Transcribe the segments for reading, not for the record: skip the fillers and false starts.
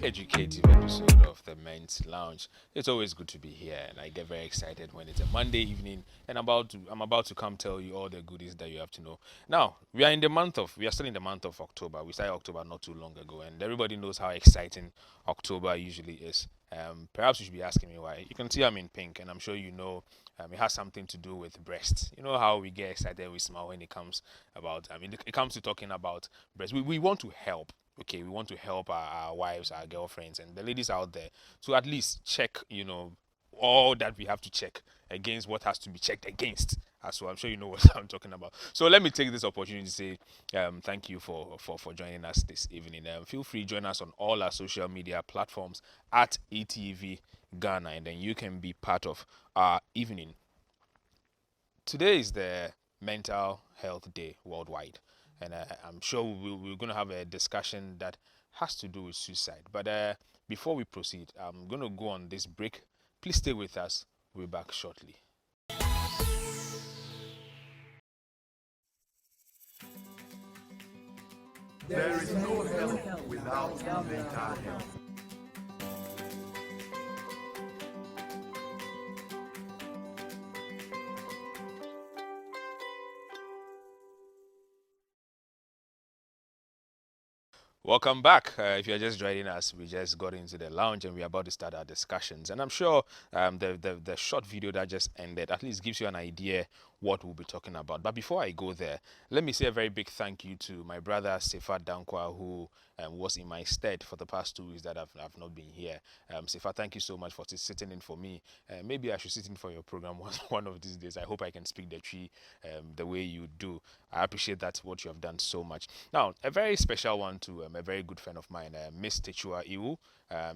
educative episode of the Men's Lounge. It's always good to be here, and I get very excited when it's a Monday evening, and I'm about to come tell you all the goodies that you have to know. Now, we are still in the month of October. We started October not too long ago, and everybody knows how exciting October usually is. Perhaps you should be asking me why. You can see I'm in pink, and I'm sure you know it has something to do with breasts. You know how we get excited, we smile when it comes about. It comes to talking about breasts. We want to help. Okay, we want to help our wives, our girlfriends, and the ladies out there to at least check, all that we have to check against what has to be checked against. So I'm sure you know what I'm talking about. So let me take this opportunity to say thank you for joining us this evening. Feel free to join us on all our social media platforms at ETV Ghana, and then you can be part of our evening. Today is the Mental Health Day worldwide, and I'm sure we're going to have a discussion that has to do with suicide. But before we proceed, I'm going to go on this break. Please stay with us. We'll be back shortly. There is no health without mental health. Welcome back. If you're just joining us, we just got into the lounge and we're about to start our discussions. And I'm sure the short video that just ended at least gives you an idea what we'll be talking about. But before I go there, let me say a very big thank you to my brother Sefa Dankwa, who was in my stead for the past 2 weeks that I've not been here. Sefa, thank you so much for sitting in for me. Maybe I should sit in for your program one of these days. I hope I can speak the tree the way you do. I appreciate that, what you have done so much. Now, a very special one to a very good friend of mine, Miss Techua Iwu.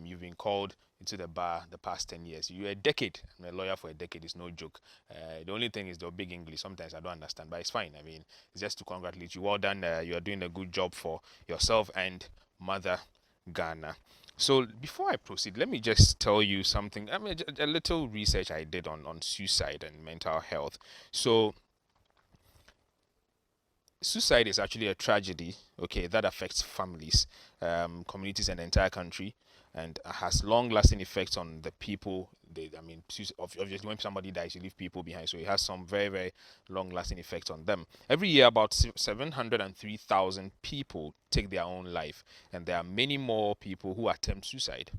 You've been called into the bar the past 10 years. You're a decade. I'm a lawyer for a decade. It's no joke. The only thing is the big English. Sometimes I don't understand, but it's fine. It's just to congratulate you. Well done. You are doing a good job for yourself and Mother Ghana. So before I proceed, let me just tell you something. A little research I did on suicide and mental health. So suicide is actually a tragedy, okay, that affects families, communities, and the entire country, and has long-lasting effects on the people. Obviously, when somebody dies, you leave people behind, so it has some very, very long-lasting effects on them. Every year, about 703,000 people take their own life, and there are many more people who attempt suicide.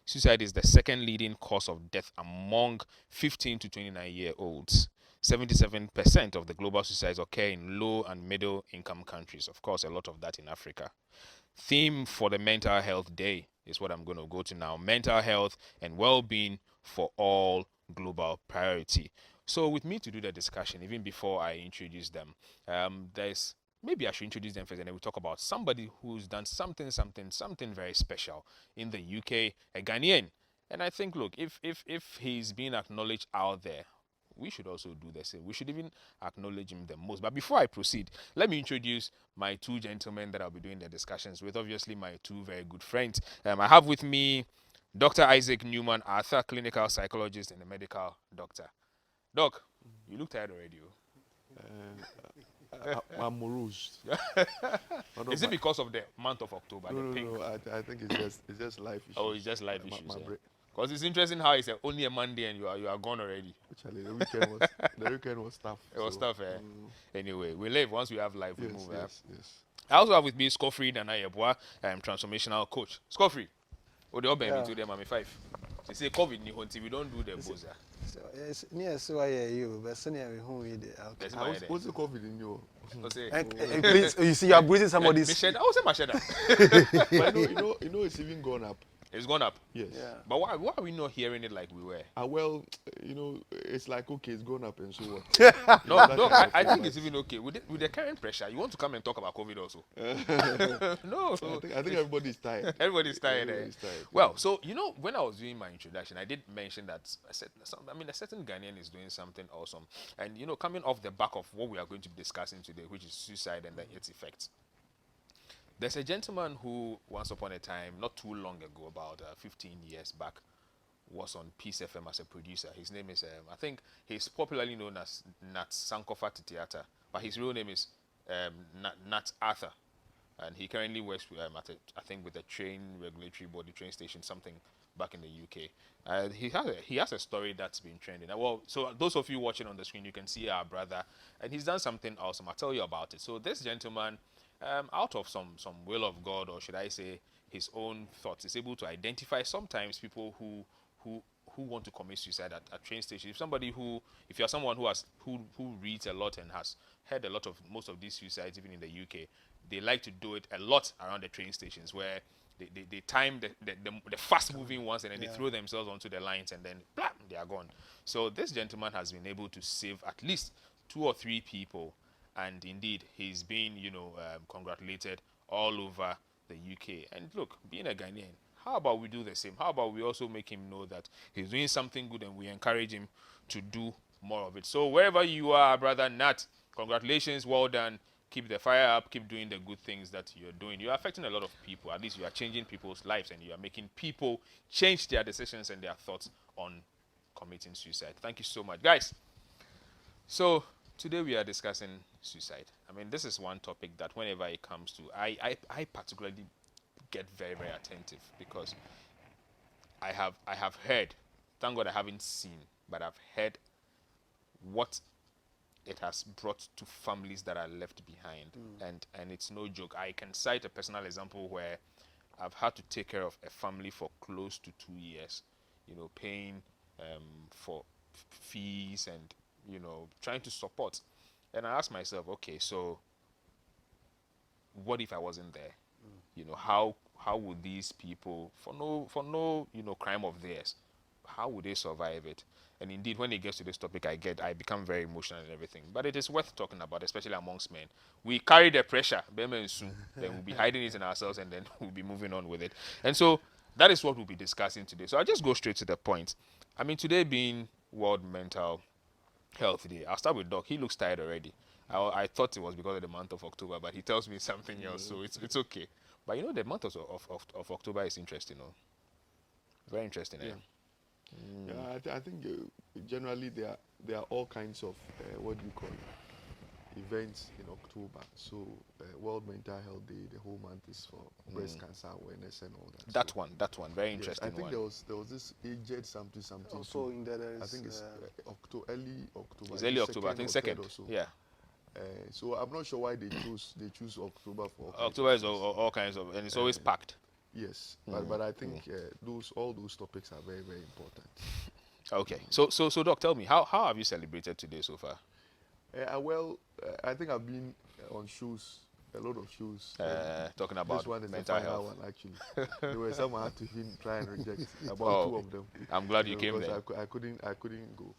Suicide is the second leading cause of death among 15 to 29-year-olds. 77% of the global suicides occur in low and middle income countries. Of course, a lot of that in Africa. Theme for the Mental Health Day is what I'm going to go to now. Mental health and well-being for all, global priority. So with me to do the discussion, even before I introduce them, maybe I should introduce them first, and then we'll talk about somebody who's done something very special in the UK, a Ghanaian. And I think, look, if he's being acknowledged out there, we should also do the same. We should even acknowledge him the most. But before I proceed, let me introduce my two gentlemen that I'll be doing the discussions with. Obviously, my two very good friends. I have with me Dr. Isaac Newman Arthur, clinical psychologist and a medical doctor. Doc, you look tired already. I'm morose. Is it because of the month of October? No. I think it's just life issues. Oh, it's just life issues. Because it's interesting how it's only a Monday and you are gone already. Actually, the weekend was tough. It was tough, eh? Anyway, we live. Once we have life, we move. Yes. I also have with me Scoffrey Danayebwa, transformational coach. Scoffrey, what do you want to do, Mami 5? They say COVID, we don't do the boza. So I hear you, but senior who we did. What's the COVID in you? Please, you see, you are breathing somebody's. I was saying Macheda. But you know, it's even gone up. It's gone up. Yes. Yeah. But why are we not hearing it like we were? Well, it's like, okay, it's gone up and so what? No, I think it's even okay. With the current pressure, you want to come and talk about COVID also? No. I think everybody's tired. Everybody's tired. Well, so, when I was doing my introduction, I did mention that a certain Ghanaian is doing something awesome. And, coming off the back of what we are going to be discussing today, which is suicide and its effects. There's a gentleman who, once upon a time, not too long ago, about 15 years back, was on Peace FM as a producer. His name is, I think he's popularly known as Nat Sankofa Titiata, but his real name is Nat Arthur. and he currently works with, I think with the train regulatory body, train station, something back in the UK. He has a story that's been trending. Well, so those of you watching on the screen, you can see our brother, and he's done something awesome. I'll tell you about it. So this gentleman, out of some will of God, or should I say, his own thoughts, is able to identify sometimes people who who want to commit suicide at train stations. If you're someone who reads a lot and has heard a lot of most of these suicides, even in the UK, they like to do it a lot around the train stations where they time the fast moving ones, and then they throw themselves onto the lines, and then blah, they are gone. So this gentleman has been able to save at least 2 or 3 people, and indeed he's been congratulated all over the UK. And look, being a Ghanaian, how about we do the same? How about we also make him know that he's doing something good, and we encourage him to do more of it? So wherever you are, brother Nat, congratulations, well done. Keep the fire up, keep doing the good things that you're doing. You're affecting a lot of people. At least you are changing people's lives, and you are making people change their decisions and their thoughts on committing suicide. Thank you so much, guys. So today we are discussing suicide. I mean, this is one topic that whenever it comes to, I particularly get very, very attentive, because I have heard, thank God I haven't seen, but I've heard what it has brought to families that are left behind. And it's no joke. I can cite a personal example where I've had to take care of a family for close to 2 years, paying for fees, and trying to support. And I asked myself, okay, so what if I wasn't there? How would these people, for no crime of theirs, how would they survive it? And indeed, when it gets to this topic, I become very emotional and everything. But it is worth talking about, especially amongst men. We carry the pressure, then we'll be hiding it in ourselves, and then we'll be moving on with it. And so that is what we'll be discussing today. So I'll just go straight to the point. I mean, today being World Mental Health Day, I'll start with Doc. He looks tired already. I thought it was because of the month of October, but he tells me something else, so it's okay. But the month of October is interesting, very interesting. Yeah. Yeah, I think generally there are all kinds of what do you call it, events in October. So World Mental Health Day, the whole month is for breast cancer awareness and all that. That one, very Yes, interesting I think one. there was this aged something. Also, too. in there I is think it's early October. It's early October, I think second second. or so. Yeah, So I'm not sure why they choose October for all kinds October of is all kinds of, and it's always packed. Yes, but I think all those topics are very, very important. Okay, so Doc, tell me, how have you celebrated today so far? I think I've been on shows, a lot of shows. Talking about This one is mental the final health. one, actually. There were some I had to even try and reject, about 2 of them. I'm glad you came because there. I couldn't go.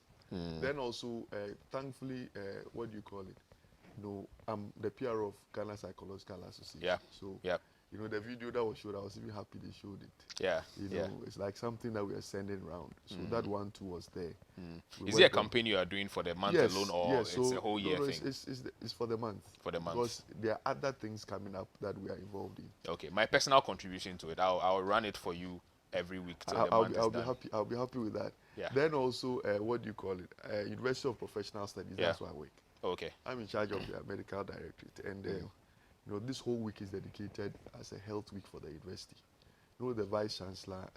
Then also, thankfully, what do you call it? I'm the PR of Ghana Psychological Association. Yeah. So, Yeah. The video that was showed, I was even happy they showed it. Yeah. It's like something that we are sending around. So that one too was there. Is it a campaign you are doing for the month alone, or yes. it's a whole year thing? It's for the month. For the month. Because there are other things coming up that we are involved in. Okay, my personal contribution to it, I'll run it for you every week till the month is done. I'll be happy with that. Yeah. Then also, what do you call it? University of Professional Studies. Yeah. That's where I work. Okay. I'm in charge of their medical directorate, and this whole week is dedicated as a health week for the university. The Vice Chancellor,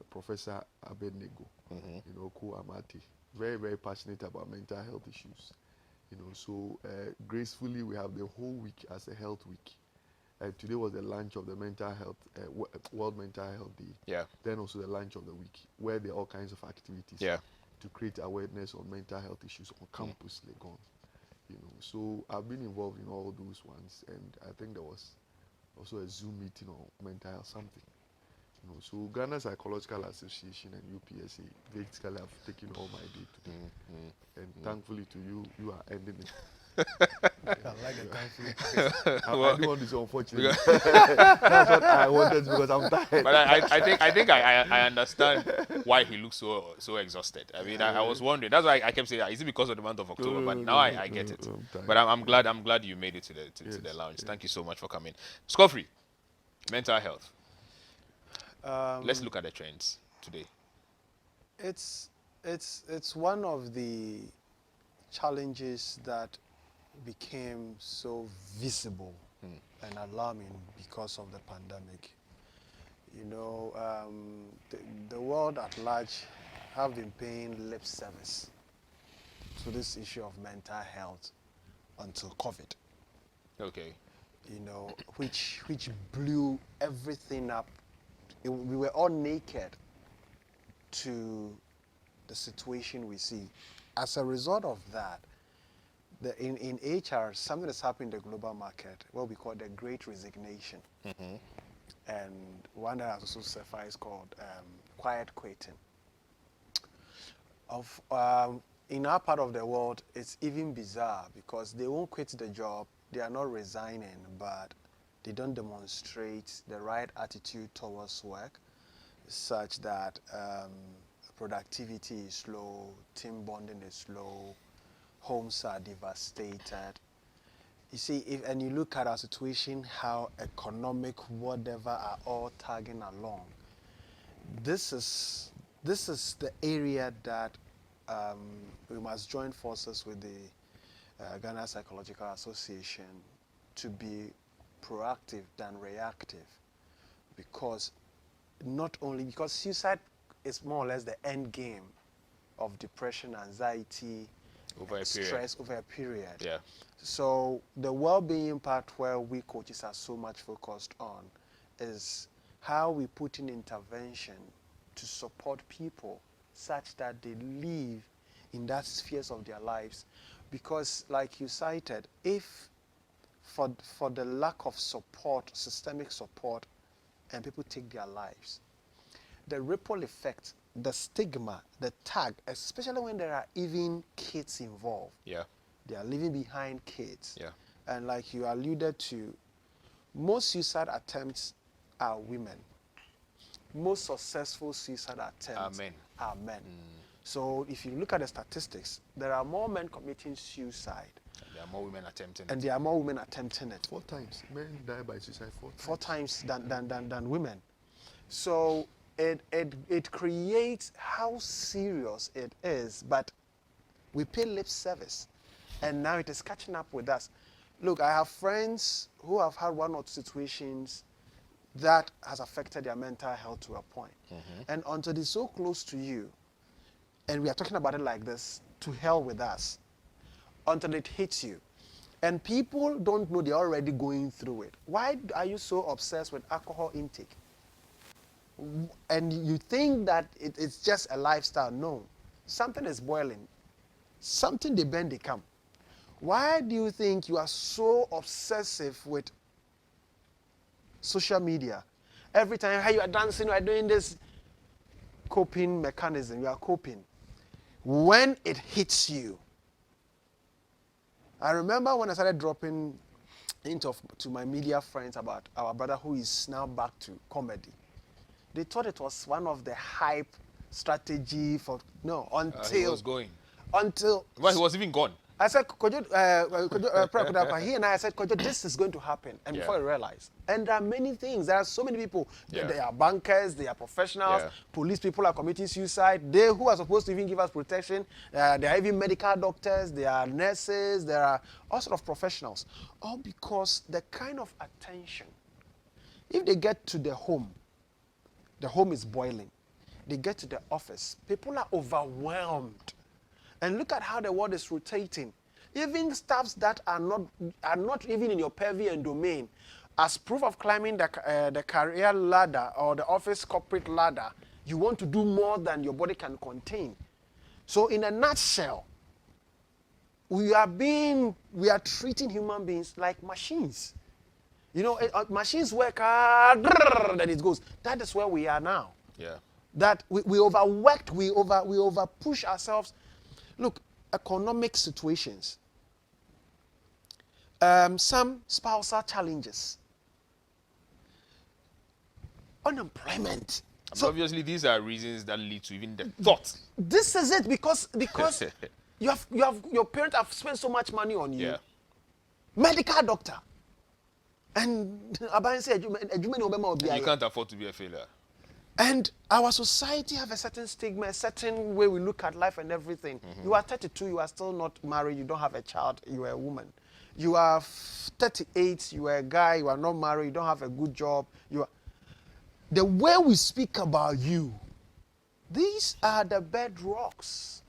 Professor Abednego, Ko Amati, very, very passionate about mental health issues. So gracefully we have the whole week as a health week. Today was the launch of the mental health, World Mental Health Day. Yeah. Then also the launch of the week, where there are all kinds of activities to create awareness on mental health issues on campus, Legon. So I've been involved in all those ones, and I think there was also a Zoom meeting on mental health something. So Ghana Psychological Association and UPSA basically have taken all my day today, and thankfully to you, you are ending it. I like the conflict. I didn't want this, unfortunately. That's what I wanted because I'm tired. But I think I understand why he looks so exhausted. I mean, I was wondering. That's why I kept saying, is it because of the month of October? But now I get it. But I'm glad you made it to the lounge. Thank you so much for coming. Scoffrey, mental health. Let's look at the trends today. It's one of the challenges that became so visible and alarming because of the pandemic. You know, the world at large have been paying lip service to this issue of mental health until COVID. Okay. You know, which blew everything up. We were all naked to the situation we see. As a result of that, in HR, something that's happened in the global market, what we call the Great Resignation. And one that has also surfaced is called quiet quitting. In our part of the world, it's even bizarre because they won't quit the job, they are not resigning, but they don't demonstrate the right attitude towards work, such that productivity is low, team bonding is low, homes are devastated. You see, and you look at our situation, how economic, whatever, are all tagging along. This is the area that we must join forces with the Ghana Psychological Association to be proactive than reactive, because suicide is more or less the end game of depression, anxiety, Over a period. stress over a period. Yeah. So the well-being part, where we coaches are so much focused on, is how we put in intervention to support people such that they live in that spheres of their lives. Because like you cited, if for the lack of support, systemic support, and people take their lives, the ripple effect, the stigma, the tag, especially when there are even kids involved. Yeah. They are leaving behind kids. Yeah. And like you alluded to, most suicide attempts are women. Most successful suicide attempts are men. So if you look at the statistics, there are more men committing suicide. There are more women attempting And it. there are more women attempting it. 4 times. Men die by suicide 4 times. 4 times than women. So it creates how serious it is, but we pay lip service. And now it is catching up with us. Look, I have friends who have had one or two situations that has affected their mental health to a point. And until it's so close to you, and we are talking about it like this, to hell with us, until it hits you. And people don't know they're already going through it. Why are you so obsessed with alcohol intake? And you think that it's just a lifestyle. No. Something is boiling. Something they bend, they come. Why do you think you are so obsessive with social media? Every time how you are dancing, you are doing this coping mechanism, you are coping. When it hits you, I remember when I started dropping into to my media friends about our brother who is now back to comedy. They thought it was one of the hype strategy for He was going. until Well, he was even gone. I said, Kojo, he and I said, Kojo, this is going to happen. And before I realized. And there are many things. There are so many people. Yeah. They are bankers, they are professionals, Yeah. police people are committing suicide. They who are supposed to even give us protection, there are even medical doctors, there are nurses, there are all sorts of professionals. All because the kind of attention, if they get to the home is boiling. They get to the office, people are overwhelmed. And look at how the world is rotating. Even staffs that are not even in your purview and domain, as proof of climbing the career ladder or the office corporate ladder, you want to do more than your body can contain. So in a nutshell, we are treating human beings like machines. You know, machines work hard, then it goes. That is where we are now. Yeah. That we overworked, we over push ourselves. Look, economic situations, some spousal challenges, unemployment. So obviously, these are reasons that lead to even the thought. This is it because your parents have spent so much money on you. Yeah. Medical doctor. And You can't afford to be a failure. And our society have a certain stigma, a certain way we look at life and everything. You are 32, you are still not married, you don't have a child, you are a woman. You are 38, you are a guy, you are not married, you don't have a good job. The way we speak about you, these are the bedrocks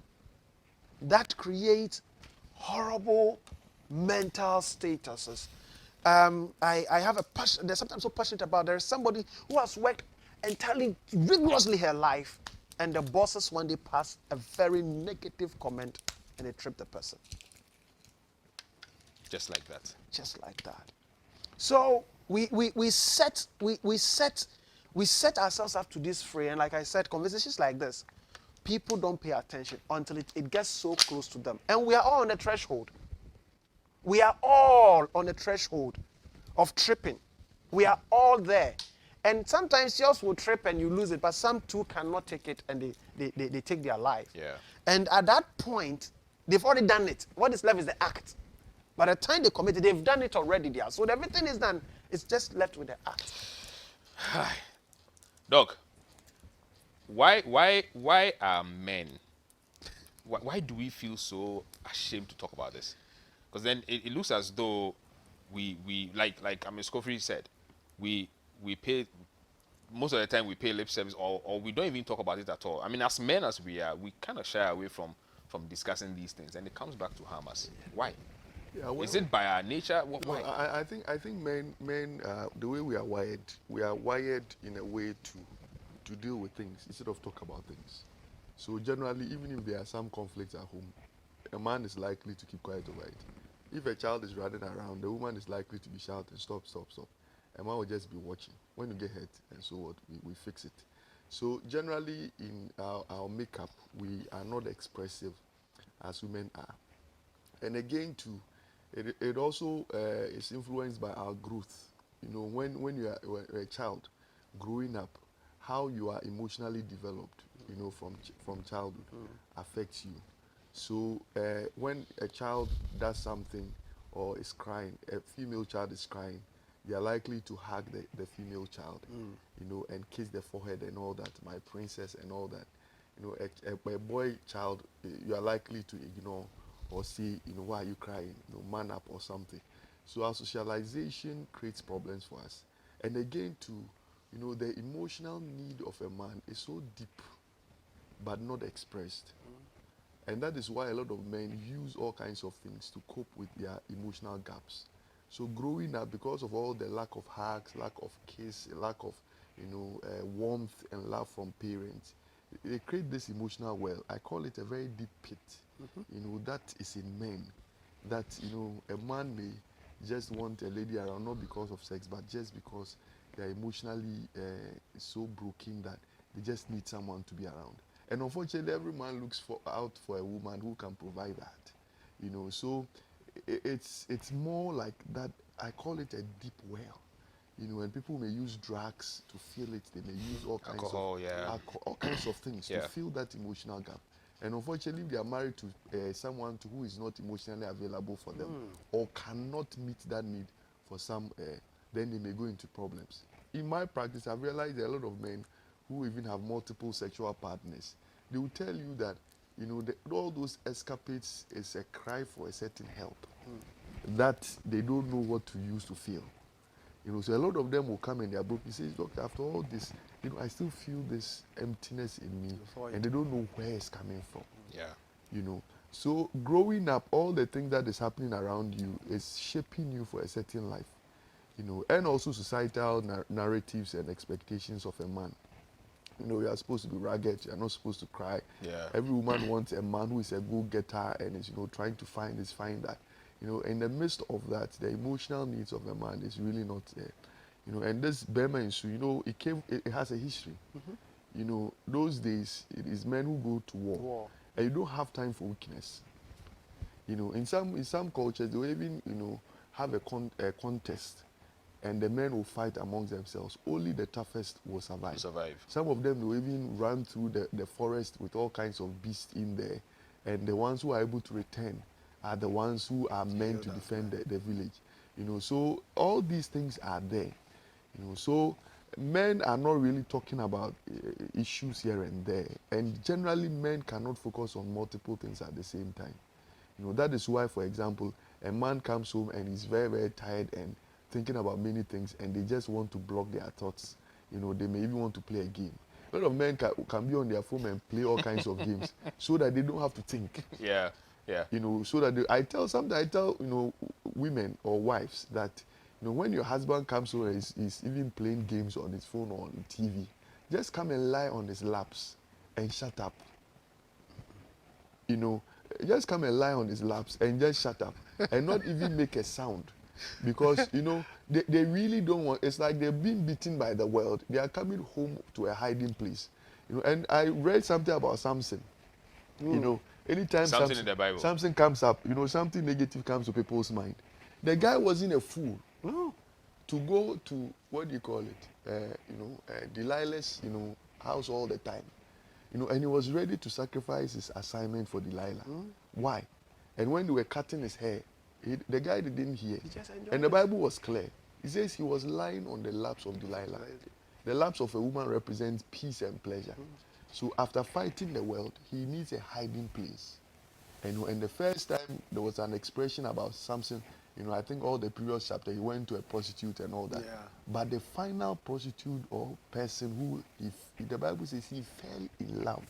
that create horrible mental statuses. I have a passion, there's something I'm so passionate about. There's somebody who has worked entirely rigorously her life, and the bosses one day pass a very negative comment and they trip the person. Just like that. Just like that. So we set ourselves up to this fray, and like I said, conversations like this, people don't pay attention until it gets so close to them. And we are all on the threshold. We are all on the threshold of tripping. We are all there. And sometimes yours will trip and you lose it, but some too cannot take it and they take their life. Yeah. And at that point, they've already done it. What is left is the act. By the time they commit it, they've done it already there. So everything is done. It's just left with the act. Doc, why are men? Why do we feel so ashamed to talk about this? Because then it looks as though we like Scoffery said, we pay most of the time we pay lip service or we don't even talk about it at all. I mean, as men as we are, we kind of shy away from discussing these things, and it comes back to harm us. Why? Yeah, well, Is it by our nature? Why? I think men the way we are wired in a way to deal with things instead of talk about things. So generally, even if there are some conflicts at home, a man is likely to keep quiet over it. If a child is running around, the woman is likely to be shouting, stop, stop, stop. A man will just be watching. When you get hurt and so what, we fix it. So generally in our makeup, we are not expressive as women are. And again too, it also is influenced by our growth. You know, when you're a child growing up, how you are emotionally developed, you know, from childhood affects you. So when a child does something or is crying, a female child is crying, they are likely to hug the female child, you know, and kiss the forehead and all that, my princess and all that. You know, a boy child, you are likely to ignore or say, you know, why are you crying? You know, man up or something. So our socialization creates problems for us. And again, too, you know, the emotional need of a man is so deep, but not expressed. And that is why a lot of men use all kinds of things to cope with their emotional gaps. So growing up, because of all the lack of hugs, lack of kiss, lack of, you know, warmth and love from parents, they create this emotional well. I call it a very deep pit. You know, that is in men. That, you know, a man may just want a lady around, not because of sex, but just because they're emotionally so broken that they just need someone to be around. And unfortunately, every man looks out for a woman who can provide that. You know, so it's more like that. I call it a deep well. You know, and people may use drugs to fill it. They may use all kinds Alcohol, of yeah. all kinds of things Yeah. to fill that emotional gap. And unfortunately, if they are married to someone who is not emotionally available for them or cannot meet that need for some, then they may go into problems. In my practice, I've realized there are a lot of men who even have multiple sexual partners. They will tell you that, you know, all those escapades is a cry for a certain help that they don't know what to use to feel. You know, so a lot of them will come and they are broken. He says, doctor, after all this, you know, I still feel this emptiness in me, and they don't know where it's coming from. Yeah. You know, so growing up, all the things that is happening around you is shaping you for a certain life. You know, and also societal narratives and expectations of a man. You know, you are supposed to be rugged. You are not supposed to cry. Yeah. Every woman wants a man who is a go-getter and is, you know, trying to find that. You know, in the midst of that, the emotional needs of a man is really not there. You know, and this Burma issue, you know, it has a history. You know, those days, it is men who go to war. And you don't have time for weakness. You know, in some cultures, they will even, you know, have a contest, and the men will fight amongst themselves. Only the toughest will survive. Some of them will even run through the forest with all kinds of beasts in there, and the ones who are able to return are the ones who are meant to defend the village. You know, so all these things are there. You know, so men are not really talking about issues here and there, and generally men cannot focus on multiple things at the same time. You know, that is why, for example, a man comes home and he's very, very tired and thinking about many things, and they just want to block their thoughts. You know, they may even want to play a game. A lot of men can be on their phone and play all kinds of games so that they don't have to think. Yeah, yeah. You know, so that I tell you know, women or wives that, you know, when your husband comes home and is even playing games on his phone or on TV, just come and lie on his laps and shut up. You know, just come and lie on his laps and just shut up and not even make a sound, because you know they really don't want. It's like they've been beaten by the world. They are coming home to a hiding place. You know, and I read something about Samson. You know, anytime Something in the Bible. something comes up, you know, something negative comes to people's mind. The guy wasn't a fool to go to, what do you call it? Delilah's, you know, house all the time. You know, and he was ready to sacrifice his assignment for Delilah. Why? And when they were cutting his hair, the guy didn't hear. And the Bible was clear. It says he was lying on the laps of Delilah. The laps of a woman represents peace and pleasure. So after fighting the world, he needs a hiding place. And the first time there was an expression about Samson, you know, I think all the previous chapter, he went to a prostitute and all that. Yeah. But the final prostitute or person who, the Bible says he fell in love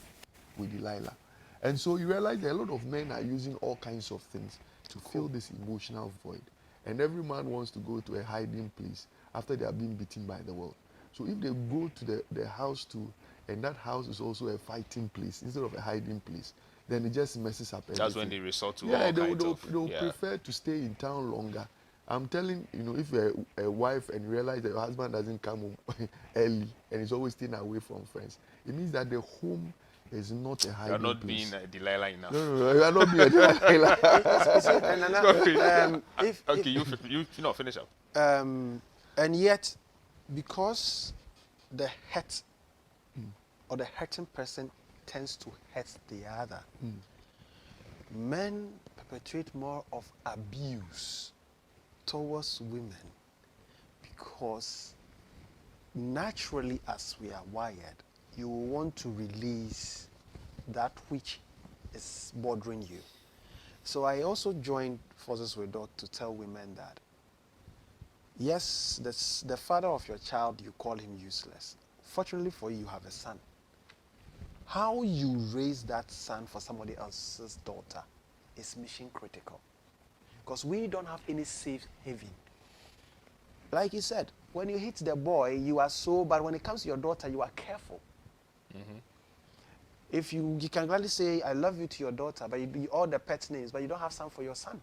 with Delilah. And so you realize that a lot of men are using all kinds of things to fill this emotional void. And every man wants to go to a hiding place after they are being beaten by the world. So if they go to the house too, and that house is also a fighting place instead of a hiding place, then it just messes up everything. That's when they resort to Yeah, all they'll kinds of... prefer to stay in town longer. I'm telling you know, if you're a wife and you realize that your husband doesn't come home early and is always staying away from friends, it means that the home is not a hiding You're not place. being Delilah enough. No, you are not being a Delilah. Okay, you not finish up. And yet, because the hurt or the hurting person tends to hurt the other, men perpetrate more of abuse towards women because naturally, as we are wired, you want to release that which is bothering you. So I also joined forces with Doc to tell women that yes, the father of your child, you call him useless. Fortunately for you, you have a son. How you raise that son for somebody else's daughter is mission critical. Because we don't have any safe haven. Like you said, when you hit the boy, you are so, but when it comes to your daughter, you are careful. If you can gladly say, I love you to your daughter, but you all the pet names, but you don't have some for your son.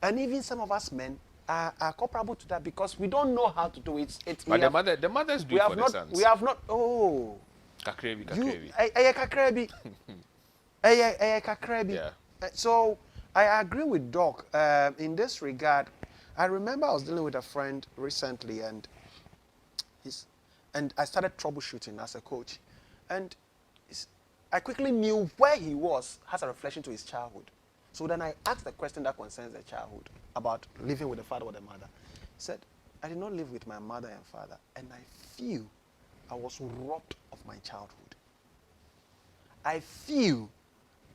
And even some of us men are comparable to that because we don't know how to do it. But the mothers do it for the sons. We have not, oh. Kakrebi. Kakrebi. Kakrebi. Yeah. So I agree with Doc in this regard. I remember I was dealing with a friend recently, and I started troubleshooting as a coach, and I quickly knew where he was as a reflection to his childhood. So then I asked the question that concerns the childhood about living with the father or the mother. He said, I did not live with my mother and father, and I feel I was robbed of my childhood. I feel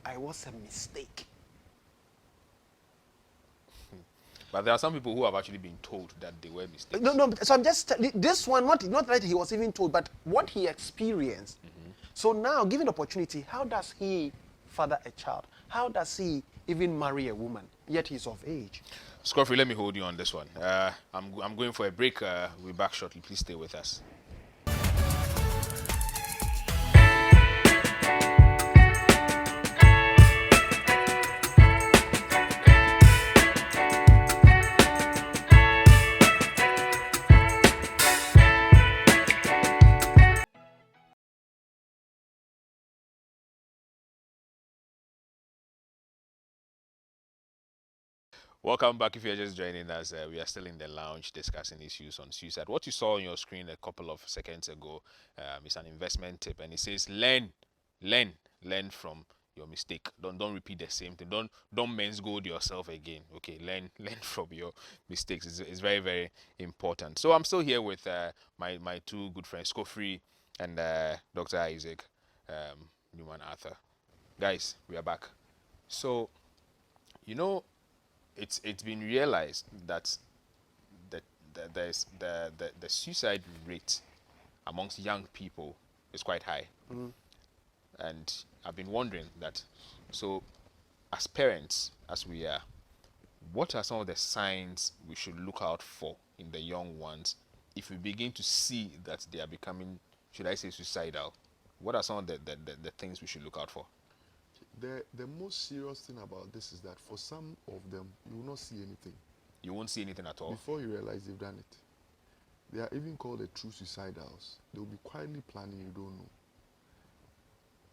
I was a mistake. But there are some people who have actually been told that they were mistakes. No. So I'm just this one, not that he was even told, but what he experienced. So now, given the opportunity, how does he father a child? How does he even marry a woman? Yet he's of age. Scruffy, let me hold you on this one. I'm going for a break. We'll be back shortly. Please stay with us. Welcome back. If you're just joining us, we are still in the lounge discussing issues on suicide. What you saw on your screen a couple of seconds ago is an investment tip, and it says learn from your mistake. Don't repeat the same thing. Don't men's gold yourself again. Okay, learn from your mistakes. It's very, very important. So I'm still here with my two good friends, Scofrey and Dr. Isaac Newman Arthur. Guys, we are back. So you know, it's been realized that the there's the suicide rate amongst young people is quite high. And I've been wondering that, so as parents, as we are, what are some of the signs we should look out for in the young ones if we begin to see that they are becoming, should I say, suicidal? What are some of the things we should look out for? The most serious thing about this is that for some of them, you will not see anything You won't see anything at all. before you realize they've done it. They are even called the true suicidals. They will be quietly planning, you don't know.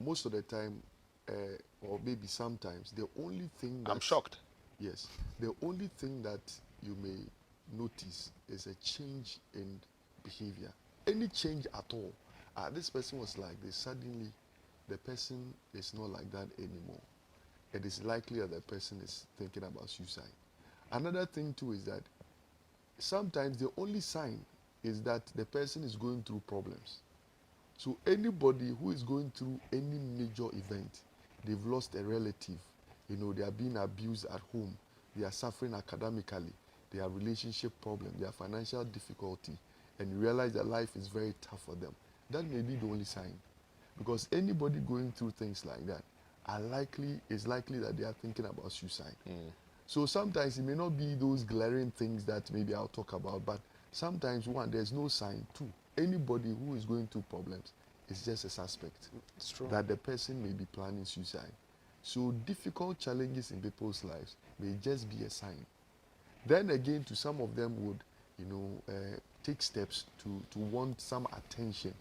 Most of the time, or maybe sometimes, the only thing that I'm shocked. Yes, the only thing that you may notice is a change in behavior. Any change at all. This person was like this. Suddenly, the person is not like that anymore. It is likely that the person is thinking about suicide. Another thing too is that sometimes the only sign is that the person is going through problems. So anybody who is going through any major event, they've lost a relative, they are being abused at home, they are suffering academically, they have relationship problems, they have financial difficulty, and you realize that life is very tough for them. That may be the only sign. Because anybody going through things like that is likely that they are thinking about suicide. So sometimes it may not be those glaring things that maybe I'll talk about, but sometimes there's no sign. Two, anybody who is going through problems is just a suspect It's true. that the person may be planning suicide. So difficult challenges in people's lives may just be a sign. Then again, to some of them would, take steps to want some attention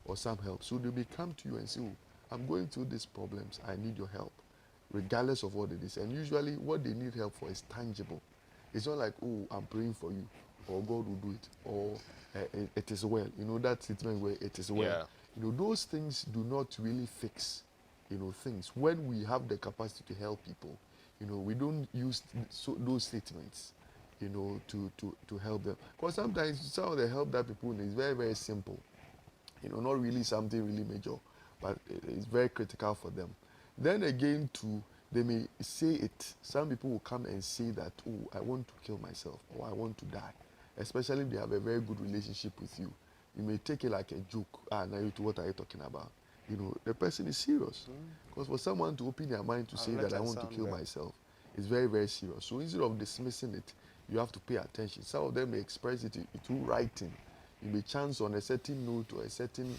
or some help. So they may come to you and say, oh, I'm going through these problems, I need your help, regardless of what it is. And usually what they need help for is tangible. It's not like, oh, I'm praying for you, or God will do it, or it is well. That statement where it is well. Yeah. Those things do not really fix, things. When we have the capacity to help people, we don't use those statements, to help them. Because sometimes some of the help that people need is very, very simple. Not really something really major, but it's very critical for them. Then again, they may say it. Some people will come and say that, oh, I want to kill myself, or I want to die. Especially if they have a very good relationship with you. You may take it like a joke. Now what are you talking about? The person is serious. Because for someone to open their mind to say that I want to kill myself, it's very, very serious. So instead of dismissing it, you have to pay attention. Some of them may express it through writing. You may chance on a certain note or a certain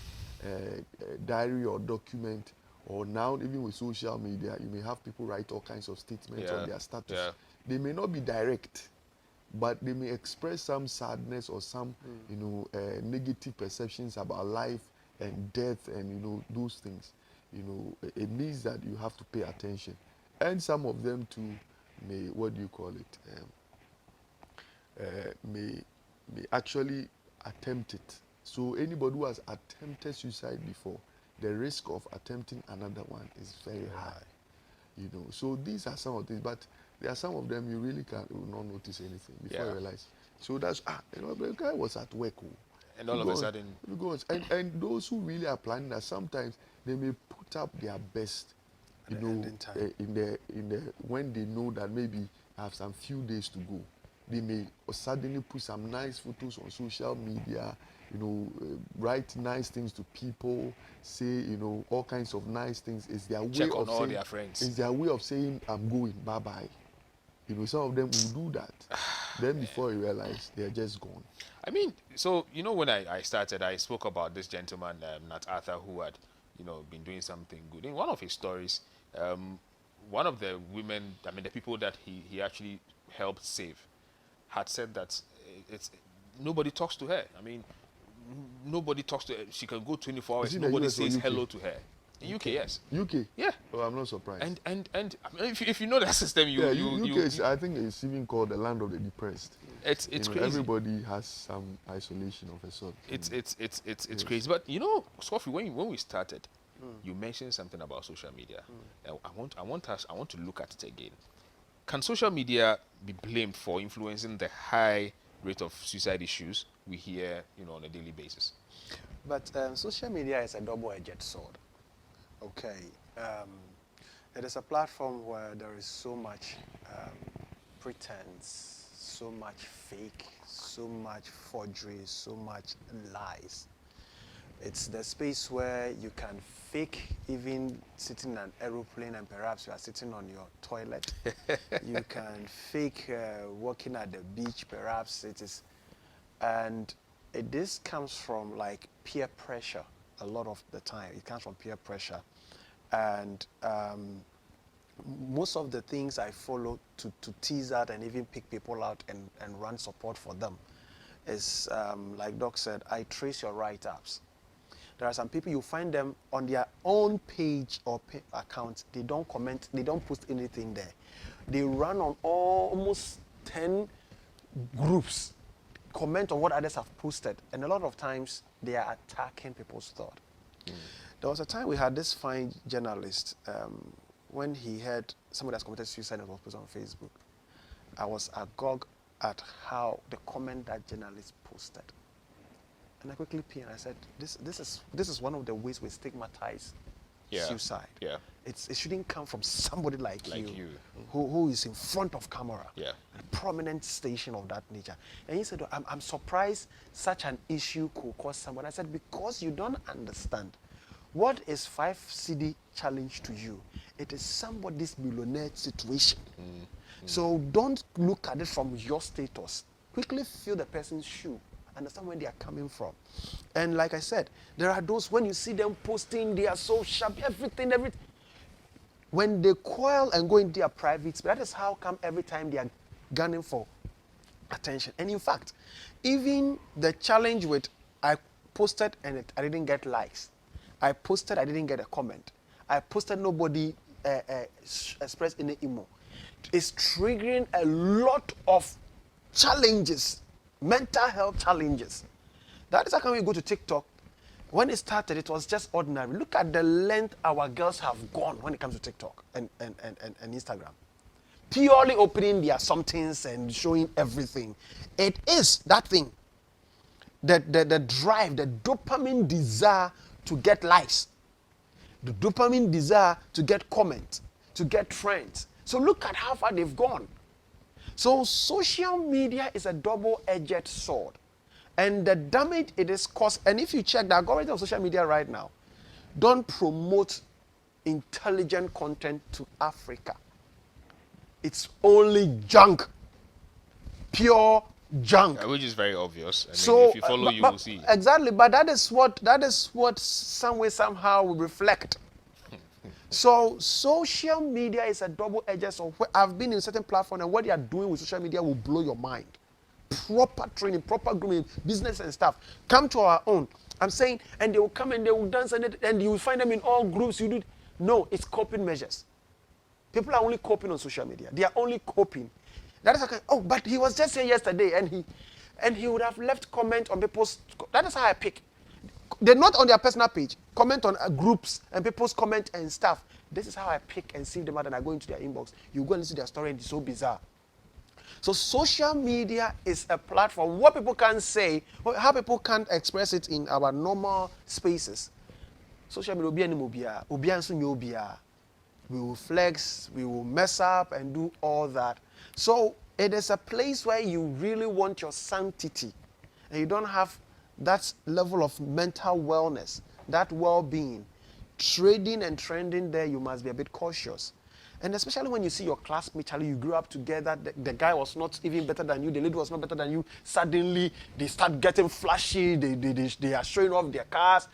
diary or document, or now even with social media, you may have people write all kinds of statements on their status. Yeah. They may not be direct, but they may express some sadness or some, negative perceptions about life and death and, those things. It means that you have to pay attention. And some of them too may, may actually attempt it. So anybody who has attempted suicide before, the risk of attempting another one is very high. So these are some of things, but there are some of them you really will not notice anything before you realize. So that's the guy was at work, And all of a sudden, and those who really are planning that, sometimes they may put up their best, in the when they know that maybe have some few days to go. They may suddenly put some nice photos on social media, write nice things to people, say, all kinds of nice things. It's their way check on of all saying, their friends. it's their way of saying, I'm going, bye-bye. Some of them will do that. Then before you realize, they're just gone. I mean, so, when I started, I spoke about this gentleman, Nat Arthur, who had, been doing something good. In one of his stories, one of the women, the people that he actually helped save, had said that it's nobody talks to her. Nobody talks to her. She can go 24 hours. Nobody says hello to her. In UK, yes. UK? Yeah. Oh, I'm not surprised. And if you know that system, UK I think it's even called the land of the depressed. It's crazy. Everybody has some isolation of a sort. It's crazy. But Sophie, when we started, you mentioned something about social media. I want to look at it again. Can social media be blamed for influencing the high rate of suicide issues we hear, on a daily basis? But social media is a double-edged sword. Okay. It is a platform where there is so much pretense, so much fake, so much forgery, so much lies. It's the space where you can fake even sitting in an aeroplane and perhaps you are sitting on your toilet. You can fake walking at the beach, perhaps it is. And this comes from like peer pressure a lot of the time. It comes from peer pressure. And most of the things I follow to tease out and even pick people out and run support for them is, like Doc said, I trace your write-ups. There are some people, you find them on their own page or account, they don't comment, they don't post anything there. They run on almost 10 groups, comment on what others have posted, and a lot of times they are attacking people's thought. There was a time we had this fine journalist, when he heard somebody has committed suicide and was posted on Facebook. I was agog at how the comment that journalist posted. And I quickly peed and I said, this is one of the ways we stigmatize suicide. Yeah. It shouldn't come from somebody like you. Mm. Who is in front of camera. Yeah. A prominent station of that nature. And he said, I'm surprised such an issue could cause someone. I said, because you don't understand. What is 5 CD challenge to you? It is somebody's millionaire situation. So don't look at it from your status. Quickly feel the person's shoe. Understand where they are coming from. And like I said, there are those, when you see them posting, they are so sharp, everything. When they coil and go into their private space, that is how come every time they are gunning for attention. And in fact, even the challenge with, I posted and I didn't get likes. I posted, I didn't get a comment. I posted, nobody expressed any emo. It's triggering a lot of challenges, mental health challenges. That is how come we go to TikTok. When it started, it was just ordinary. Look at the length our girls have gone when it comes to TikTok and Instagram. Purely opening their somethings and showing everything. It is that thing. The drive, the dopamine desire to get likes. The dopamine desire to get comments, to get trends. So look at how far they've gone. So social media is a double-edged sword. And the damage it is caused, and if you check the algorithm of social media right now, don't promote intelligent content to Africa. It's only junk. Pure junk. Yeah, which is very obvious. So if you follow, you will see. Exactly, but that is what some way, somehow will reflect. So social media is a double-edged sword. I've been in certain platforms, and what they are doing with social media will blow your mind. Proper training, proper grooming, business and stuff. Come to our own. I'm saying, and they will come and they will dance, and you will find them in all groups. You do. No, it's coping measures. People are only coping on social media. They are only coping. That is okay. Oh, but he was just saying yesterday, and he would have left comment on people's. That is how I pick. They're not on their personal page. Comment on groups and people's comment and stuff. This is how I pick and see them out, and I go into their inbox. You go and see their story, and it's so bizarre. So social media is a platform. What people can say, how people can't express it in our normal spaces. Social media, we will flex, we will mess up and do all that. So it is a place where you really want your sanctity, and you don't have that level of mental wellness, that well-being. Trading and trending there, you must be a bit cautious. And especially when you see your classmate, Charlie, you grew up together, the guy was not even better than you, the lady was not better than you, suddenly they start getting flashy, they are showing off their cars.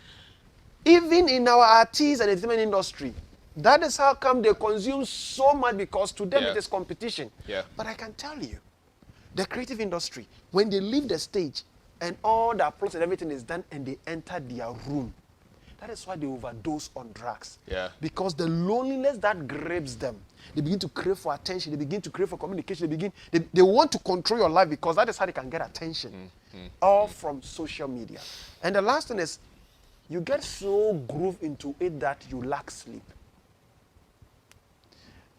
Even in our artists and entertainment industry, that is how come they consume so much, because to them it is competition. Yeah. But I can tell you, the creative industry, when they leave the stage and all the applause and everything is done and they enter their room, that is why they overdose on drugs. Yeah. Because the loneliness that grabs them, they begin to crave for attention, they begin to crave for communication, they want to control your life, because that is how they can get attention. All from social media. And the last thing is, you get so grooved into it that you lack sleep.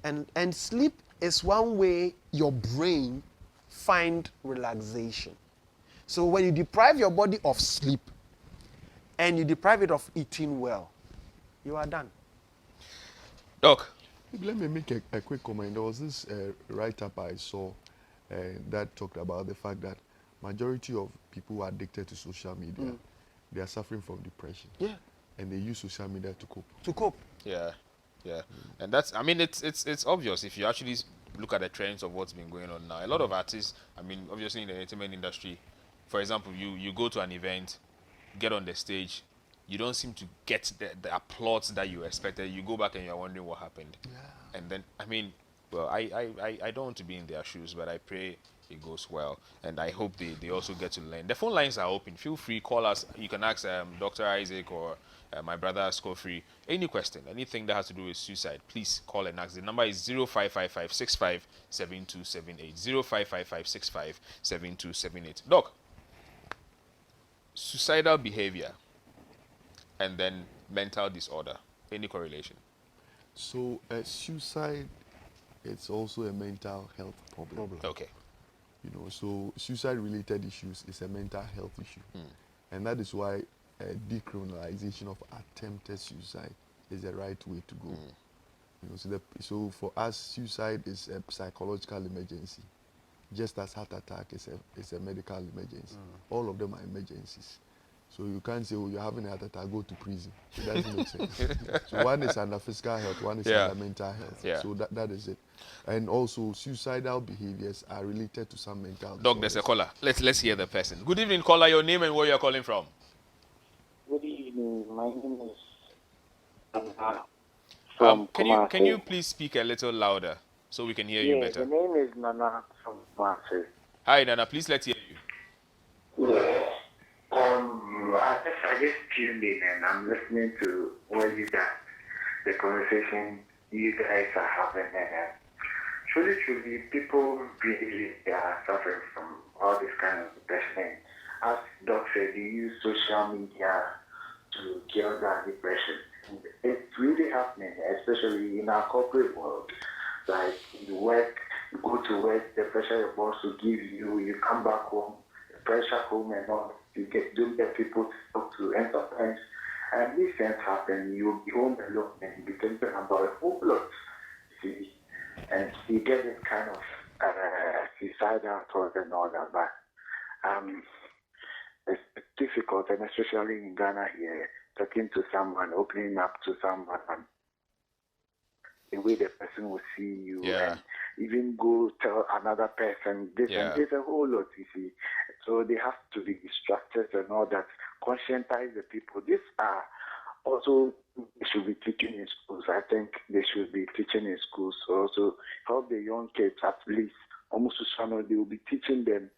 And sleep is one way your brain find relaxation. So when you deprive your body of sleep, and you deprive it of eating well, you are done. Doc. Let me make a quick comment. There was this write-up I saw that talked about the fact that majority of people who are addicted to social media, they are suffering from depression. Yeah. And they use social media to cope. To cope. Yeah, yeah, and that's. I mean, it's obvious if you actually look at the trends of what's been going on now. A lot of artists. I mean, obviously in the entertainment industry, for example, you go to an event, get on the stage, you don't seem to get the applause that you expected. You go back and you're wondering what happened. Yeah. And then, I mean, well, I don't want to be in their shoes, but I pray it goes well, and I hope they also get to learn. The phone lines are open. Feel free, call us. You can ask Dr. Isaac or my brother Scofrey any question, anything that has to do with suicide. Please call and ask. The number is 0555 65 7278. 0555 65 7278. Doc, suicidal behavior and then mental disorder. Any correlation? So suicide, it's also a mental health problem. Okay. You know, so suicide-related issues is a mental health issue, and that is why decriminalization of attempted suicide is the right way to go. You know, so for us, suicide is a psychological emergency, just as heart attack is a medical emergency. All of them are emergencies. So you can't say, oh, you're having a heart attack, go to prison. It doesn't make sense. So one is under physical health, one is under mental health. Yeah. So that is it. And also, suicidal behaviors are related to some mental Doc, there's disorders. a caller. Let's hear the person. Good evening, caller. Your name and where you're calling from? Good evening. My name is Nana from Can Kumasi. you please speak a little louder so we can hear you Yeah, better? the name is Nana from Kumasi. Hi, Nana. Please let's hear you. Yeah. I just tuned in and I'm listening to what you guys, the conversation you guys are having. And truly, people really are suffering from all this kind of depression. As Doc said, you use social media to cure that depression. It's really happening, especially in our corporate world. Like you work, you go to work, the pressure your boss will give you, you come back home, the pressure home and all, don't get people to talk to, and sometimes, and these things happen, you'll be home alone and you'll be thinking about a whole lot, you see, and you get this kind of suicidal thoughts and all that, but it's difficult, and especially in Ghana here, talking to someone, opening up to someone, the way the person will see you, and even go tell another person this, and there's a whole lot, you see. So they have to be structured and all that, conscientize the people. These are also, they should be teaching in schools. I think they should be teaching in schools. So also help the young kids at least. Almost they will be teaching them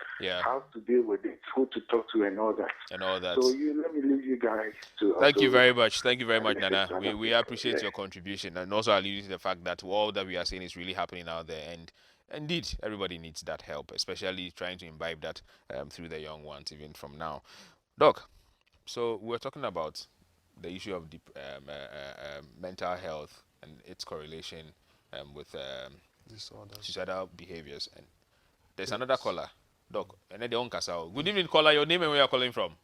how to deal with it, who to talk to, and all that. So let me leave you guys to. Thank you very much. Thank you very much, Nana. We appreciate your contribution, and also alluding to the fact that all that we are saying is really happening out there, and indeed everybody needs that help, especially trying to imbibe that through the young ones, even from now. Doc, so we're talking about the issue of mental health and its correlation with suicidal behaviors, and there's another caller, Doc. And then good evening, caller. Your name and where you're calling from?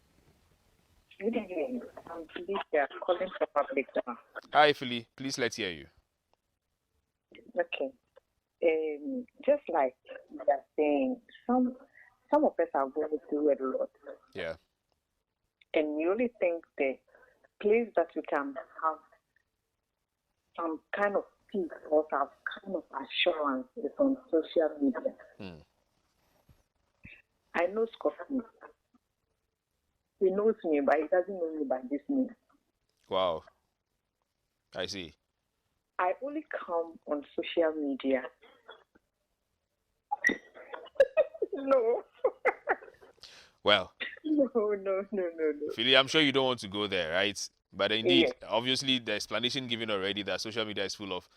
Good evening. I'm Felicia, calling from Public. Hi, Philly. Please let's hear you. Okay. Just like you are saying, some of us are going through a lot. Yeah. And you only think the place that you can have some kind of peace or some kind of assurance is on social media. I know Scotland. He knows me, but he doesn't know me by this name. Wow. I see. I only come on social media. No. Well. No. Philly, I'm sure you don't want to go there, right? But indeed, obviously, the explanation given already that social media is full of,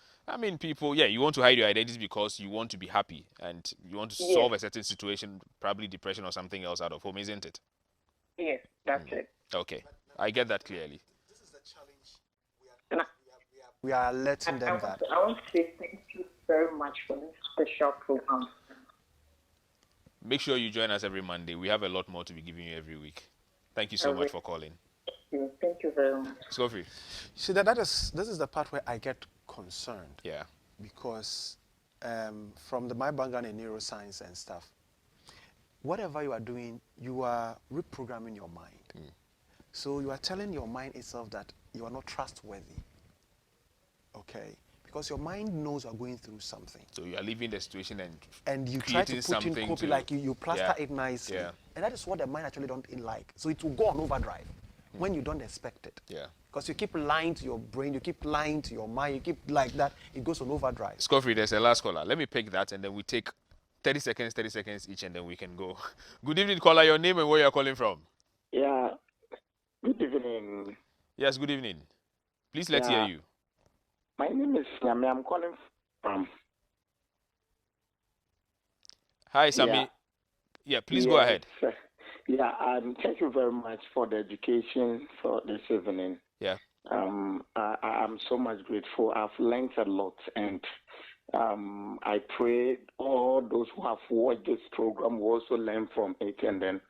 people, you want to hide your identity because you want to be happy and you want to solve a certain situation, probably depression or something else out of home, isn't it? Yes, that's it. Okay, I get that clearly. This is the challenge we are letting them that. I want to say thank you very much for this special program. Make sure you join us every Monday. We have a lot more to be giving you every week. Thank you so much for calling. Thank you very much. Scofrey. See, this is the part where I get concerned. Yeah. Because from my background in neuroscience and stuff, whatever you are doing, you are reprogramming your mind. So you are telling your mind itself that you are not trustworthy. Okay? Because your mind knows you are going through something. So you are leaving the situation And you try to creating put in something copy, to- like you plaster yeah, it nicely. yeah. And that is what the mind actually don't like. So it will go on overdrive when you don't expect it. Yeah. Because you keep lying to your brain, you keep lying to your mind, you keep like that, it goes on overdrive. Scoffrey, there's a last caller. Let me pick that, and then we take 30 seconds each, and then we can go. Good evening, caller. Your name and where you're calling from? Yeah, good evening. Yes, good evening. Please let's hear Yeah. you. My name is Yami. I'm calling from. Hi, Sammy. Yeah. Yeah, please go ahead. Yeah, thank you very much for the education for this evening. Yeah. I'm so much grateful. I've learned a lot, and I pray all those who have watched this program will also learn from it, and then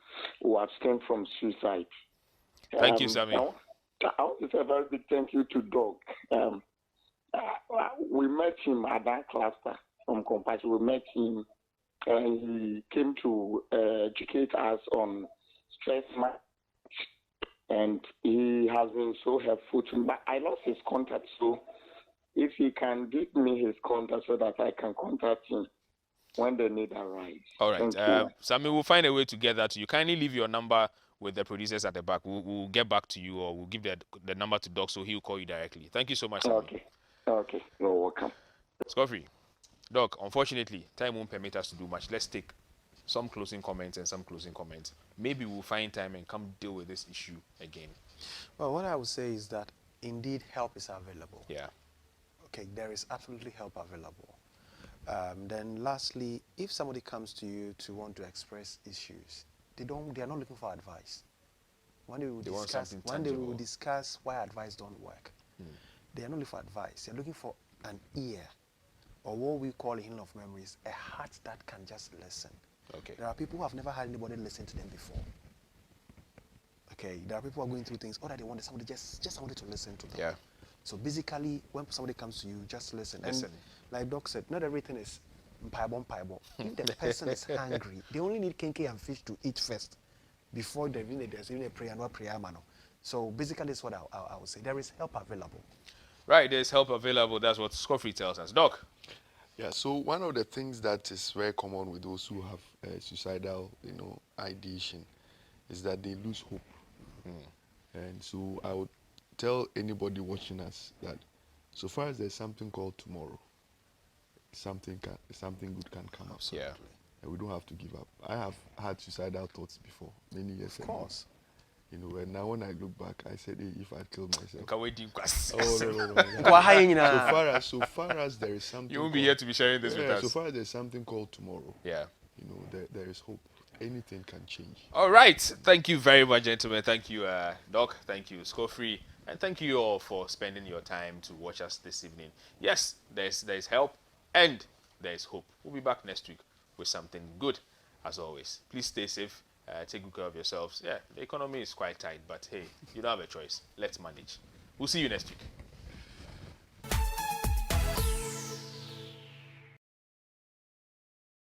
will abstain from suicide. Thank you, Sammy. I want to say a very big thank you to Doug. We met him at that cluster from Compassion. We met him, and he came to educate us on stress management, and he has been so helpful to me. But I lost his contact, so if he can give me his contact so that I can contact him when the need arises. All right. Thank you. Sammy, we'll find a way to get that to you. Kindly leave your number with the producers at the back. We'll get back to you, or we'll give the number to Doc so he'll call you directly. Thank you so much, Sammy. Okay. You're welcome. Scoffrey, Doc, unfortunately, time won't permit us to do much. Let's take some closing comments and some closing comments. Maybe we'll find time and come deal with this issue again. Well, what I would say is that indeed help is available. Yeah. Okay, there is absolutely help available. Then lastly, if somebody comes to you to want to express issues, they are not looking for advice. One day They want something we will tangible. discuss why advice don't work. They are not looking for advice. They're looking for an ear, or what we call in Healing of Memories, a heart that can just listen. Okay. There are people who have never had anybody listen to them before. Okay, there are people who are going through things, all that they want is somebody just somebody to listen to them. Yeah. So basically, when somebody comes to you, just listen. Listen. And like Doc said, not everything is mpaibo. If the person is hungry, they only need kinky and fish to eat first before there's even a prayer, not prayer man. So basically, that's what I would say. There is help available. Right, there's help available. That's what Scoffrey tells us. Doc. Yeah, so one of the things that is very common with those who have suicidal, ideation, is that they lose hope. And so I would tell anybody watching us that so far as there's something called tomorrow, something good can come up. Yeah. And we don't have to give up. I have had suicidal thoughts before, many years ago. Of course. And now when I look back, I said, hey, if I killed myself. Oh, no. So far as there is something. You won't be here to be sharing this with us. So far as there's something called tomorrow. Yeah. There is hope. Anything can change. All right. Thank you very much, gentlemen. Thank you, Doc. Thank you, Scoffrey. And thank you all for spending your time to watch us this evening. Yes, there's help and there's hope. We'll be back next week with something good, as always. Please stay safe. Take good care of yourselves. Yeah, the economy is quite tight, but hey, you don't have a choice. Let's manage. We'll see you next week.